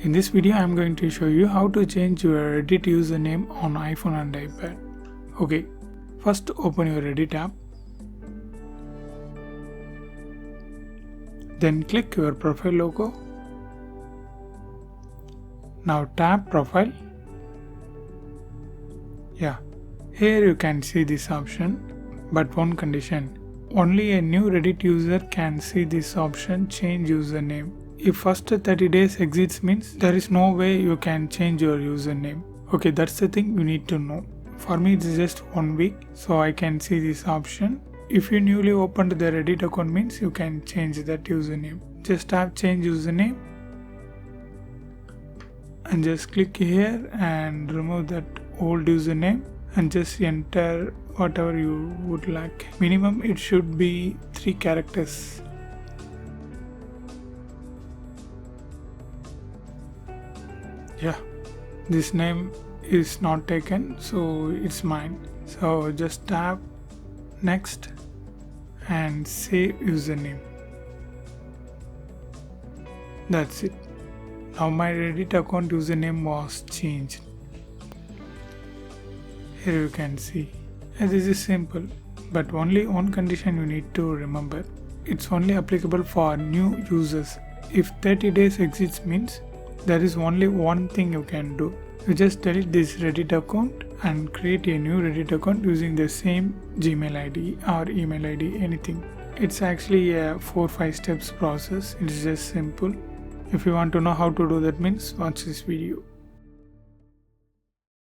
In this video I am going to show you how to change your Reddit username on iPhone and iPad. Okay, first open your Reddit app. Then click your profile logo. Now tap profile. Yeah, here you can see this option, but one condition. Only a new Reddit user can see this option, change username. If first 30 days exits means there is no way you can change your username. Okay, that's the thing you need to know. For me it's just 1 week, so I can see this option. If you newly opened the Reddit account means you can change that username. Just tap change username and just click here and remove that old username and just enter whatever you would like. Minimum it should be 3 characters. Yeah, this name is not taken, so it's mine. So just tap next and save username. That's it. Now my Reddit account username was changed. Here you can see. And this is simple, but only one condition you need to remember. It's only applicable for new users. If 30 days exits means there is only one thing you can do. You just delete this Reddit account and create a new Reddit account using the same Gmail ID or email ID, anything. It's actually a 4-5 steps process. It's just simple. If you want to know how to do that means watch this video.